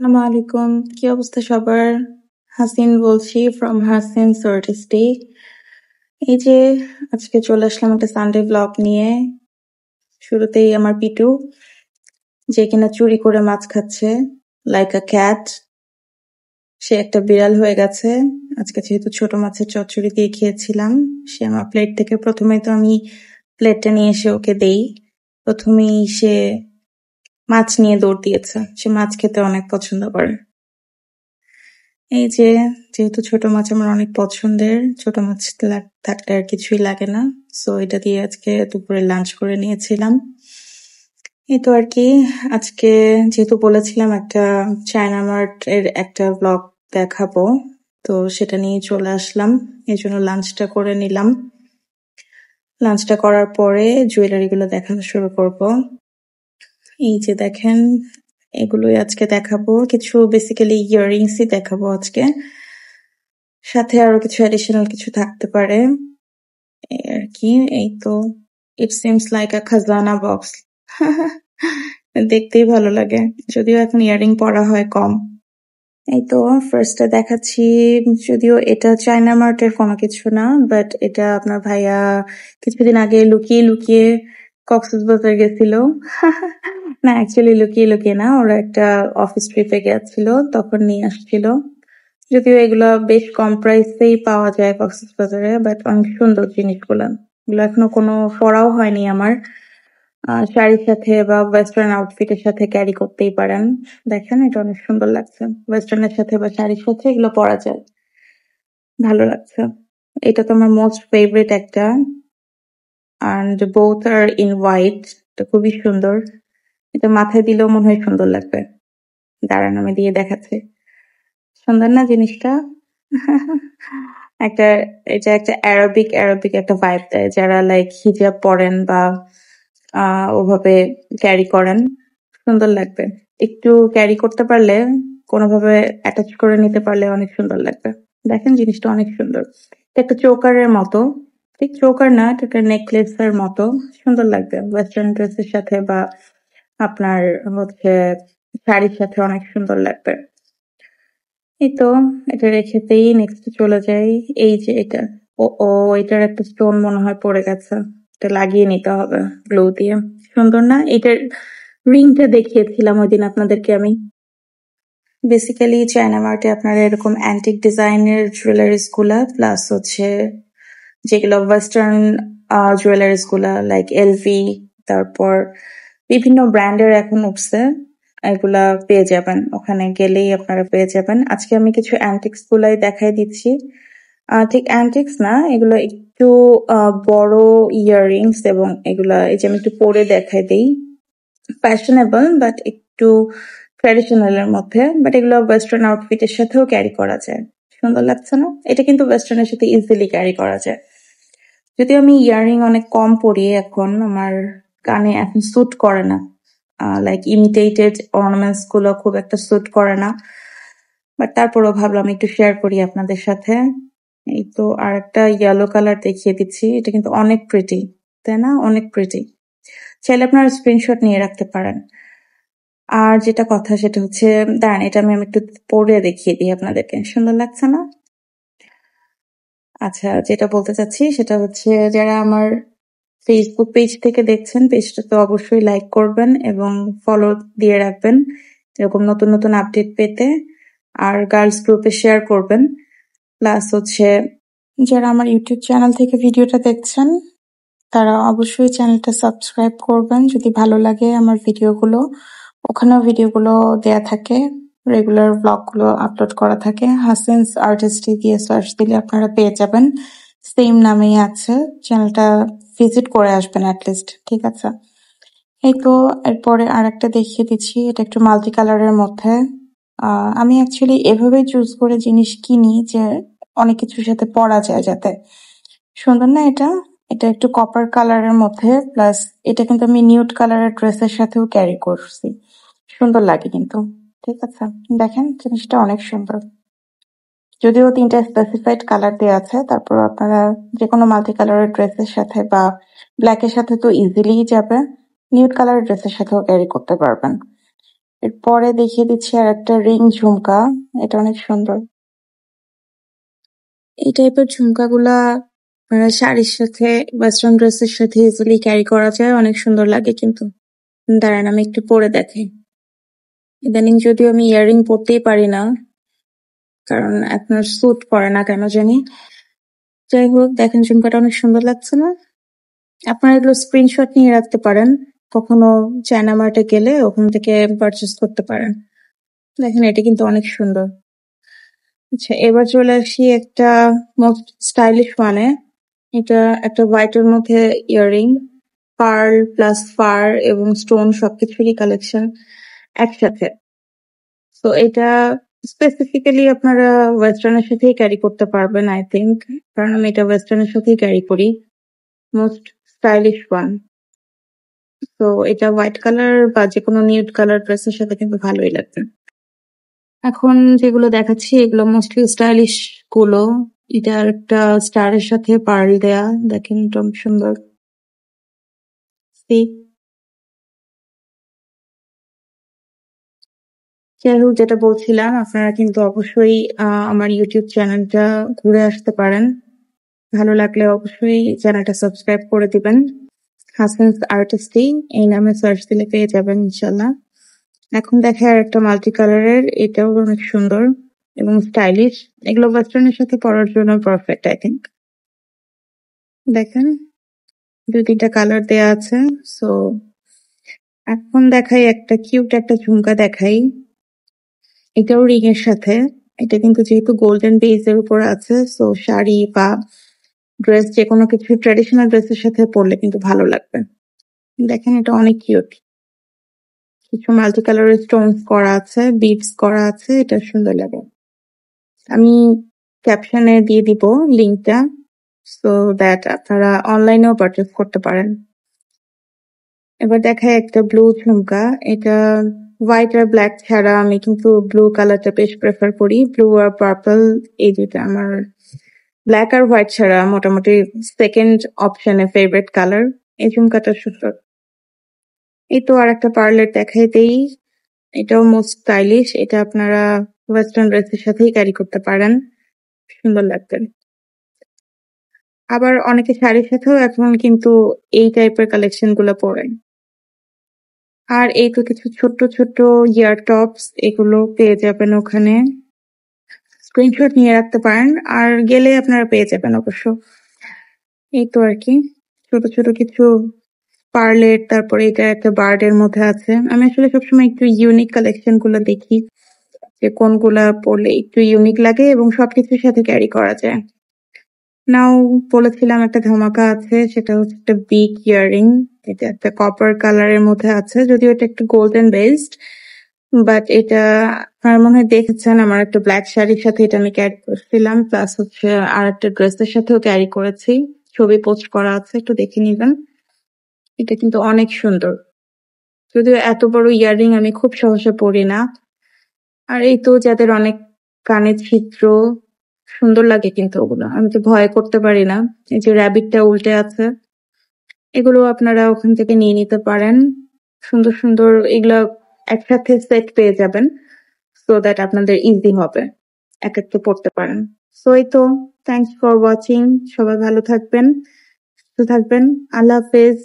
আসসালামু আলাইকুম, কি অবস্থা সবার? হাসিন বলছি ফ্রম হাসিন আর্টিস্টি। এই যে আজকে চলে আসলাম একটা সানডে ব্লগ নিয়ে। শুরুতেই আমার পিটু, যে কিনা চুরি করে মাছ খাচ্ছে লাইক আ ক্যাট। সে একটা বিড়াল হয়ে গেছে। আজকে যেহেতু ছোট মাছের চচ্চড়ি দিয়ে খেয়েছিলাম, সে আমার প্লেট থেকে প্রথমেই তো আমি প্লেটটা নিয়ে এসে ওকে দেই। প্রথমেই সে মাছ নিয়ে দৌড় দিয়েছে। সে মাছ খেতে অনেক পছন্দ করে। এই যে, যেহেতু ছোট মাছ আমার অনেক পছন্দের, ছোট মাছ থাকলে আর কিছুই লাগে না। সো এটা দিয়ে আজকে দুপুরে লাঞ্চ করে নিয়েছিলাম। এই তো আর কি। আজকে যেহেতু বলেছিলাম একটা চায়না মার্ট এর একটা ব্লগ দেখাবো, তো সেটা নিয়ে চলে আসলাম। এই জন্য লাঞ্চটা করে নিলাম। লাঞ্চটা করার পরে জুয়েলারি গুলো দেখানো শুরু করব। এই যে দেখেন, এগুলোই আজকে দেখাবো। কিছু বেসিক্যালি ইয়াররিংসই দেখাবো আজকে, সাথে আরো কিছু অ্যাডিশনাল কিছু থাকতে পারে। এই আর কি। এই তো, ইট সিমস লাইক আ খাজানা বক্স। দেখতেই ভালো লাগে, যদিও এখন ইয়ারিং পরা হয় কম। এই তো ফার্স্টে দেখাচ্ছি, যদিও এটা চায়না মার্টের কোনো কিছু না, বাট এটা আপনার ভাইয়া কিছুদিন আগে লুকিয়ে লুকিয়ে কক্সবাজার গেছিল। না, অ্যাকচুয়ালি লুকিয়ে লুকিয়ে না, ওরা একটা অফিস ট্রিপে গেছিল, তখন নিয়ে আসছিল। যদিও এগুলা বেশ কম প্রাইসেই পাওয়া যায় কক্সবাজারে, বাট অনেক সুন্দর জিনিসগুলা। এগুলো এখনো কোনো পরাও হয়নি আমার। শাড়ির সাথে বা ওয়েস্টার্ন আউটফিটের সাথে ক্যারি করতেই পারেন। দেখেন, এটা অনেক সুন্দর লাগছে। ওয়েস্টার্নের সাথে বা শাড়ির সাথে এগুলো পরা যায়, ভালো লাগছে। এটা তো আমার মোস্ট ফেভারিট একটা, and both are in white. এটা খুবই সুন্দর। এটা মাথায় দিলেও মনে হয় সুন্দর লাগবে। দাঁড়ান, আমি দিয়ে দেখাচ্ছি। সুন্দর না জিনিসটা? একটা, এটা একটা অ্যারাবিক একটা ভাইব দেয়। যারা লাইক হিজাব পরেন বা ওভাবে ক্যারি করেন, সুন্দর লাগবে। একটু ক্যারি করতে পারলে, কোনোভাবে অ্যাটাচ করে নিতে পারলে অনেক সুন্দর লাগবে। দেখেন, জিনিসটা অনেক সুন্দর। এটা একটা চোকারের মতো, ঠিক চোকার না, এটা একটা নেকলেস এর মতো। সুন্দর লাগবে ওয়েস্টার্ন ড্রেসের সাথে বা আপনার হচ্ছে শাড়ির সাথে, অনেক সুন্দর লাগবে। এই তো, এটা রেখেতেই নেক্সট চলে যাই। এই যে এটা, ও এটার একটা স্টোন মনে হয় পড়ে গেছে, এটা লাগিয়ে নিতে হবে গ্লু দিয়ে। সুন্দর না? এটার রিংটা দেখিয়েছিলাম ওই দিন আপনাদেরকে আমি। বেসিক্যালি চায়না মার্টে আপনারা এরকম অ্যান্টিক ডিজাইনের জুয়েলারিস গুলা, প্লাস হচ্ছে যেগুলো ওয়েস্টার্ন জুয়েলারিস গুলা লাইক এলভি, তারপর বিভিন্ন ব্র্যান্ডের এখন উঠছে, এগুলা পেয়ে যাবেন। ওখানে গেলেই আপনারা পেয়ে যাবেন। আজকে আমি কিছু অ্যান্টিক্স গুলাই দেখাই দিচ্ছি। ঠিক অ্যান্টিক্স না, এগুলো একটু বড় ইয়াররিংস, এবং এগুলা এই যে আমি একটু পরে দেখাই দিই। ফ্যাশনেবল বাট একটু ট্র্যাডিশনাল এর মধ্যে, বাট এগুলো ওয়েস্টার্ন আউটফিটের সাথেও ক্যারি করা যায়। সুন্দর লাগছে না? এটা কিন্তু ওয়েস্টার্নের সাথে ইজিলি ক্যারি করা যায়। যদিও আমি ইয়াররিং অনেক কম পরি এখন, আমার কানে এখন স্যুট করে না। লাইক ইমিটেটেড অর্নামেন্টস গুলো খুব একটা স্যুট করে না, বাট তারপরও ভাবলাম একটু শেয়ার করি আপনাদের সাথে। এই তো, আর একটা ইয়েলো কালার দেখিয়ে দিচ্ছি। এটা কিন্তু অনেক প্রিটি, তাই না? অনেক প্রিটি। চাইলে আপনারা স্ক্রিনশট নিয়ে রাখতে পারেন। আর যেটা কথা সেটা হচ্ছে, দাঁড়ান, এটা আমি একটু পরে দেখিয়ে দিই আপনাদেরকে। সুন্দর লাগছে না? আচ্ছা, যেটা বলতে চাচ্ছি সেটা হচ্ছে, যারা আমার ফেসবুক পেজ থেকে দেখছেন, পেজটা তো অবশ্যই লাইক করবেন এবং ফলো দিয়ে রাখবেন এরকম নতুন নতুন আপডেট পেতে। আর গার্লস গ্রুপে শেয়ার করবেন। প্লাস হচ্ছে, যারা আমার ইউটিউব চ্যানেল থেকে ভিডিওটা দেখছেন, তারা অবশ্যই চ্যানেলটা সাবস্ক্রাইব করবেন যদি ভালো লাগে আমার ভিডিওগুলো। ওখানেও ভিডিওগুলো দেয়া থাকে, রেগুলার ব্লগগুলো আপলোড করা থাকে। হাসিনস আর্টিস্ট্রি দিয়ে সার্চ দিলে আপনারা পেয়ে যাবেন, সেম নামেই আছে। চ্যানেলটা ভিজিট করে আসবেন অ্যাটলিস্ট, ঠিক আছে? এই তো, এরপরে আর একটা দেখিয়ে দিচ্ছি। এটা একটু মাল্টি কালারের মধ্যে। আমি অ্যাকচুয়ালি এভাবেই চুজ করে জিনিস কিনি যে অনেক কিছুর সাথে পরা যায় যাতে। সুন্দর না এটা? এটা একটু কপার কালারের মধ্যে, প্লাস এটা কিন্তু আমি নিউড কালারের ড্রেসের সাথেও ক্যারি করছি। সুন্দর লাগে কিন্তু, ঠিক আছে? দেখেন, জিনিসটা অনেক সুন্দর। যদিও 3টা স্পেসিফাইড কালার দেওয়া আছে, তারপর আপনারা যে কোনো মাল্টি কালারের ড্রেসের সাথে বা ব্ল্যাকের সাথে তো ইজিলি যাবে, নিউড কালারের ড্রেসের সাথেও ক্যারি করতে পারবেন। এরপরে দেখিয়ে দিচ্ছি আর একটা রিং ঝুমকা। এটা অনেক সুন্দর। এই টাইপের ঝুমকাগুলা শাড়ির সাথে ওয়েস্টার্ন ড্রেসের সাথে ইজিলি ক্যারি করা যায়, অনেক সুন্দর লাগে কিন্তু। দাঁড়ান আমি একটু পরে দেখাই। ইদানিং যদিও আমি ইয়াররিং পরতেই পারি না, কারণ আপনার স্যুট করে না কেন জানি। যাই হোক, দেখেন ঝুমকাটা অনেক সুন্দর লাগছে না? আপনারা এগুলো স্ক্রিনশট নিয়ে রাখতে পারেন, কখনো চায়না মার্টে গেলে ওখান থেকে পারচেস করতে পারেন। দেখেন এটা কিন্তু অনেক সুন্দর। আচ্ছা, এবার চলে আসি একটা মোস্ট স্টাইলিশ ওয়ানে। এটা একটা হোয়াইটের মধ্যে ইয়াররিং, পার্ল প্লাস ফার এবং স্টোন সবকিছুরই কালেকশন একসাথে। তো এটা স্পেসিফিক্যালি আপনারা ওয়েস্টার্নের সাথেই ক্যারি করতে পারবেন আই থিঙ্ক, কারণ আমি এটা ওয়েস্টার্নের সাথেই ক্যারি করি। Most stylish one. তো এটা হোয়াইট কালার বা যে কোনো নিউড কালার ড্রেসের সাথে কিন্তু ভালোই লাগবে। এখন যেগুলো দেখাচ্ছি এগুলো মোস্টলি স্টাইলিশ গুলো। এটা একটা স্টারের সাথে পার্ল দেয়া, দেখেন এটা অনেক সুন্দর। See? যাই হোক, যেটা বলছিলাম, আপনারা কিন্তু অবশ্যই আমার ইউটিউব চ্যানেলটা ঘুরে আসতে পারেন। ভালো লাগলে অবশ্যই চ্যানেলটা সাবস্ক্রাইব করে দিবেন। হাসানস আর্টিস্টি এই নামে সার্চ দিলে পেয়ে যাবেন ইনশাল্লাহ। এখন দেখে আর একটা মাল্টি কালারের, এটাও অনেক সুন্দর এবং স্টাইলিশ। এগুলো ওয়েস্টার্নের সাথে পরার জন্য পারফেক্ট আই থিঙ্ক। দেখেন 2-3টা কালার দেয়া আছে। সো এখন দেখাই একটা কিউট একটা ঝুমকা দেখাই। এটাও রিং এর সাথে। এটা কিন্তু যেহেতু গোল্ডেন বেস এর উপর আছে, সো শাড়ি বা ড্রেস যে কোনো কিছু ট্রেডিশনাল ড্রেসের সাথে পরলে কিন্তু ভালো লাগবে। দেখেন এটা অনেক কিউট। কিছু মাল্টি কালারের স্টোনস করা আছে, বিডস করা আছে, এটা সুন্দর লাগে। আমি ক্যাপশনে দিয়ে দিব লিংকটা, সো দ্যাট আপনারা অনলাইনেও পারচেস করতে পারেন। এবার দেখায় একটা ব্লু ঝুমকা। এটা হোয়াইট আর ব্ল্যাক ছাড়া আমি কিন্তু ব্লু কালারটা বেশ প্রেফার করি। ব্লু আর পার্পল এই দুইটা আমার, ব্ল্যাক আর হোয়াইট ছাড়া মোটামুটি সেকেন্ড অপশনে ফেভারিট কালার। এই ঝুমকাটা সুন্দর। এই তো আর একটা পার্লের দেখাই দেই। এটাও মোস্ট স্টাইলিশ। এটা আপনারা ওয়েস্টার্ন ড্রেসের সাথেই ক্যারি করতে পারেন, সুন্দর লাগবে। আবার অনেকে শাড়ির সাথেও এখন কিন্তু এই টাইপের কালেকশন গুলো পরেন। আর এই তো কিছু ছোট্ট ছোট্ট ইয়ার টপস, এগুলো পেয়ে যাবেন ওখানে। স্ক্রিনশট নিয়ে রাখতে পারেন, আর গেলে আপনারা পেয়ে যাবেন অবশ্য। এই তো আর কি, ছোট ছোট কিছু পার্লের, তারপরে এটা একটা বার্ডের মধ্যে আছে। আমি আসলে সবসময় একটু ইউনিক কালেকশন গুলো দেখি, যে কোনগুলা পরলে একটু ইউনিক লাগে এবং সবকিছুর সাথে ক্যারি করা যায়। নাও বলেছিলাম একটা ধামাকা আছে, সেটা হচ্ছে একটা বিগ ইয়াররিং। এটা একটা কপার কালারের মধ্যে আছে, যদিও এটা একটু গোল্ডেন বেসড, বাট এটা আপনার মনে হয় দেখেছেন আমার একটা ব্ল্যাক শাড়ির সাথে এটা আমি ক্যারি করছিলাম, প্লাস হচ্ছে আর একটা ড্রেসের সাথেও ক্যারি করেছি। ছবি পোস্ট করা আছে, একটু দেখে নিবেন। এটা কিন্তু অনেক সুন্দর, যদিও এত বড় ইয়াররিং আমি খুব সহজে পরি না। আর এই তো যাদের অনেক কানে ছিদ্র, সুন্দর লাগে কিন্তু ওগুলো, আমি তো ভয় করতে পারি না। এই যে র্যাবিটটা উল্টে আছে, এগুলো আপনারা ওখান থেকে নিয়ে নিতে পারেন। সুন্দর সুন্দর এগুলা একসাথে সেট পেয়ে যাবেন, সো দ্যাট আপনাদের ইজি হবে এক একটা পড়তে পারেন। সো এই তো, থ্যাংকস ফর ওয়াচিং। সবাই ভালো থাকবেন, সুস্থ থাকবেন। আল্লাহ হাফেজ।